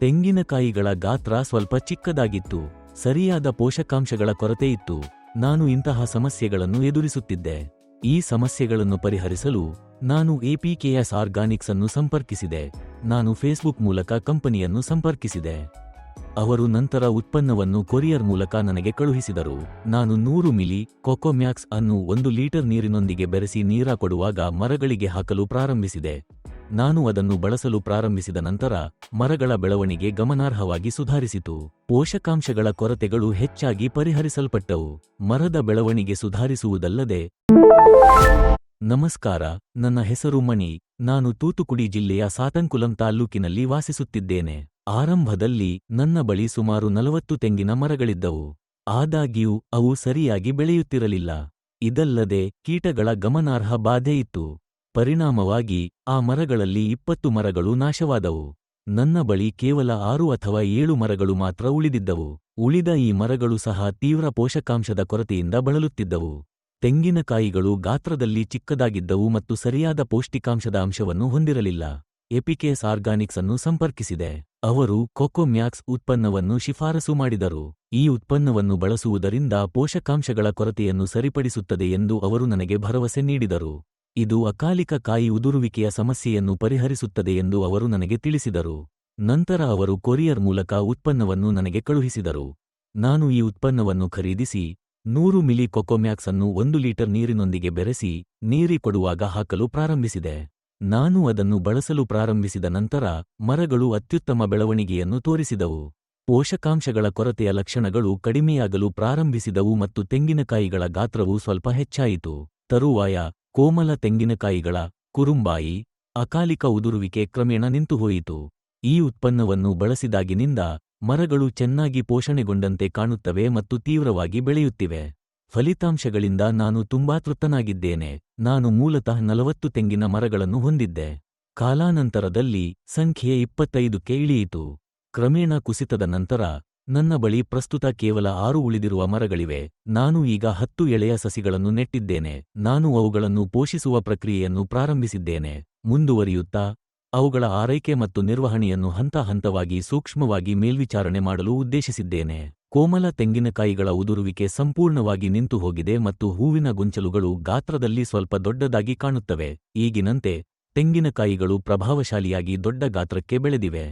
ತೆಂಗಿನಕಾಯಿಗಳ ಗಾತ್ರ ಸ್ವಲ್ಪ ಚಿಕ್ಕದಾಗಿತ್ತು. ಸರಿಯಾದ ಪೋಷಕಾಂಶಗಳ ಕೊರತೆಯಿತ್ತು. ನಾನು ಇಂತಹ ಸಮಸ್ಯೆಗಳನ್ನು ಎದುರಿಸುತ್ತಿದ್ದೆ. ಈ ಸಮಸ್ಯೆಗಳನ್ನು ಪರಿಹರಿಸಲು ನಾನು ಎಪಿಕೆಎಸ್ ಆರ್ಗಾನಿಕ್ಸ್ ಅನ್ನು ಸಂಪರ್ಕಿಸಿದೆ. ನಾನು ಫೇಸ್ಬುಕ್ ಮೂಲಕ ಕಂಪನಿಯನ್ನು ಸಂಪರ್ಕಿಸಿದೆ. ಅವರು ನಂತರ ಉತ್ಪನ್ನವನ್ನು ಕೊರಿಯರ್ ಮೂಲಕ ನನಗೆ ಕಳುಹಿಸಿದರು. ನಾನು 100 ಮಿಲಿ ಕೊಕೊಮ್ಯಾಕ್ಸ್ ಅನ್ನು 1 ಲೀಟರ್ ನೀರಿನೊಂದಿಗೆ ಬೆರೆಸಿ ನೀರ ಕೊಡುವಾಗ ಮರಗಳಿಗೆ ಹಾಕಲು ಪ್ರಾರಂಭಿಸಿದೆ. ನಾನು ಅದನ್ನು ಬಳಸಲು ಪ್ರಾರಂಭಿಸಿದ ನಂತರ ಮರಗಳ ಬೆಳವಣಿಗೆ ಗಮನಾರ್ಹವಾಗಿ ಸುಧಾರಿಸಿತು. ಪೋಷಕಾಂಶಗಳ ಕೊರತೆಗಳು ಹೆಚ್ಚಾಗಿ ಪರಿಹರಿಸಲ್ಪಟ್ಟವು. ಮರದ ಬೆಳವಣಿಗೆ ಸುಧಾರಿಸುವುದಲ್ಲದೆ. ನಮಸ್ಕಾರ, ನನ್ನ ಹೆಸರು ಮಣಿ. ನಾನು ತೂತುಕುಡಿ ಜಿಲ್ಲೆಯ ಸಾತನ್ಕುಲಂ ತಾಲ್ಲೂಕಿನಲ್ಲಿ ವಾಸಿಸುತ್ತಿದ್ದೇನೆ. ಆರಂಭದಲ್ಲಿ ನನ್ನ ಬಳಿ ಸುಮಾರು 40 ತೆಂಗಿನ ಮರಗಳಿದ್ದವು. ಆದಾಗ್ಯೂ ಅವು ಸರಿಯಾಗಿ ಬೆಳೆಯುತ್ತಿರಲಿಲ್ಲ. ಇದಲ್ಲದೆ ಕೀಟಗಳ ಗಮನಾರ್ಹ ಬಾಧೆಯಿತ್ತು. ಪರಿಣಾಮವಾಗಿ ಆ ಮರಗಳಲ್ಲಿ 20 ಮರಗಳು ನಾಶವಾದವು. ನನ್ನ ಬಳಿ ಕೇವಲ 6 ಅಥವಾ 7 ಮರಗಳು ಮಾತ್ರ ಉಳಿದಿದ್ದವು. ಉಳಿದ ಈ ಮರಗಳು ಸಹ ತೀವ್ರ ಪೋಷಕಾಂಶದ ಕೊರತೆಯಿಂದ ಬಳಲುತ್ತಿದ್ದವು. ತೆಂಗಿನಕಾಯಿಗಳು ಗಾತ್ರದಲ್ಲಿ ಚಿಕ್ಕದಾಗಿದ್ದವು ಮತ್ತು ಸರಿಯಾದ ಪೌಷ್ಟಿಕಾಂಶದ ಅಂಶವನ್ನು ಹೊಂದಿರಲಿಲ್ಲ. ಎಪಿಕೆಎಸ್ ಆರ್ಗಾನಿಕ್ಸ್ ಅನ್ನು ಸಂಪರ್ಕಿಸಿದೆ. ಅವರು ಕೊಕೊಮ್ಯಾಕ್ಸ್ ಉತ್ಪನ್ನವನ್ನು ಶಿಫಾರಸು ಮಾಡಿದರು. ಈ ಉತ್ಪನ್ನವನ್ನು ಬಳಸುವುದರಿಂದ ಪೋಷಕಾಂಶಗಳ ಕೊರತೆಯನ್ನು ಸರಿಪಡಿಸುತ್ತದೆ ಎಂದು ಅವರು ನನಗೆ ಭರವಸೆ ನೀಡಿದರು. ಇದು ಅಕಾಲಿಕ ಕಾಯಿ ಉದುರುವಿಕೆಯ ಸಮಸ್ಯೆಯನ್ನು ಪರಿಹರಿಸುತ್ತದೆ ಎಂದು ಅವರು ನನಗೆ ತಿಳಿಸಿದರು. ನಂತರ ಅವರು ಕೊರಿಯರ್ ಮೂಲಕ ಉತ್ಪನ್ನವನ್ನು ನನಗೆ ಕಳುಹಿಸಿದರು. ನಾನು ಈ ಉತ್ಪನ್ನವನ್ನು ಖರೀದಿಸಿ 100 ಮಿಲಿ ಕೊಕೊಮ್ಯಾಕ್ಸ್ ಅನ್ನು 1 ಲೀಟರ್ ನೀರಿನೊಂದಿಗೆ ಬೆರೆಸಿ ನೀರಿ ಕೊಡುವಾಗ ಹಾಕಲು ಪ್ರಾರಂಭಿಸಿದೆ. ನಾನು ಅದನ್ನು ಬಳಸಲು ಪ್ರಾರಂಭಿಸಿದ ನಂತರ ಮರಗಳು ಅತ್ಯುತ್ತಮ ಬೆಳವಣಿಗೆಯನ್ನು ತೋರಿಸಿದವು. ಪೋಷಕಾಂಶಗಳ ಕೊರತೆಯ ಲಕ್ಷಣಗಳು ಕಡಿಮೆಯಾಗಲು ಪ್ರಾರಂಭಿಸಿದವು ಮತ್ತು ತೆಂಗಿನಕಾಯಿಗಳ ಗಾತ್ರವು ಸ್ವಲ್ಪ ಹೆಚ್ಚಾಯಿತು. ತರುವಾಯ ಕೋಮಲ ತೆಂಗಿನಕಾಯಿಗಳ ಕುರುಂಬಾಯಿ ಅಕಾಲಿಕ ಉದುರುವಿಕೆ ಕ್ರಮೇಣ ನಿಂತುಹೋಯಿತು. ಈ ಉತ್ಪನ್ನವನ್ನು ಬಳಸಿದಾಗಿನಿಂದ ಮರಗಳು ಚೆನ್ನಾಗಿ ಪೋಷಣೆಗೊಂಡಂತೆ ಕಾಣುತ್ತವೆ ಮತ್ತು ತೀವ್ರವಾಗಿ ಬೆಳೆಯುತ್ತಿವೆ. ಫಲಿತಾಂಶಗಳಿಂದ ನಾನು ತುಂಬಾ ತೃಪ್ತನಾಗಿದ್ದೇನೆ. ನಾನು ಮೂಲತಃ 40 ತೆಂಗಿನ ಮರಗಳನ್ನು ಹೊಂದಿದ್ದೆ. ಕಾಲಾನಂತರದಲ್ಲಿ ಸಂಖ್ಯೆ 25ಕ್ಕೆ ಇಳಿಯಿತು. ಕ್ರಮೇಣ ಕುಸಿತದ ನಂತರ ನನ್ನ ಬಳಿ ಪ್ರಸ್ತುತ ಕೇವಲ 6 ಉಳಿದಿರುವ ಮರಗಳಿವೆ. ನಾನು ಈಗ 10 ಎಳೆಯ ಸಸಿಗಳನ್ನು ನೆಟ್ಟಿದ್ದೇನೆ. ನಾನು ಅವುಗಳನ್ನು ಪೋಷಿಸುವ ಪ್ರಕ್ರಿಯೆಯನ್ನು ಪ್ರಾರಂಭಿಸಿದ್ದೇನೆ. ಮುಂದುವರಿಯುತ್ತಾ ಅವುಗಳ ಆರೈಕೆ ಮತ್ತು ನಿರ್ವಹಣೆಯನ್ನು ಹಂತ ಹಂತವಾಗಿ ಸೂಕ್ಷ್ಮವಾಗಿ ಮೇಲ್ವಿಚಾರಣೆ ಮಾಡಲು ಉದ್ದೇಶಿಸಿದ್ದೇನೆ. ಕೋಮಲ ತೆಂಗಿನಕಾಯಿಗಳ ಉದುರುವಿಕೆ ಸಂಪೂರ್ಣವಾಗಿ ನಿಂತುಹೋಗಿದೆ ಮತ್ತು ಹೂವಿನ ಗೊಂಚಲುಗಳು ಗಾತ್ರದಲ್ಲಿ ಸ್ವಲ್ಪ ದೊಡ್ಡದಾಗಿ ಕಾಣುತ್ತವೆ. ಈಗಿನಂತೆ ತೆಂಗಿನಕಾಯಿಗಳು ಪ್ರಭಾವಶಾಲಿಯಾಗಿ ದೊಡ್ಡ ಗಾತ್ರಕ್ಕೆ ಬೆಳೆದಿವೆ.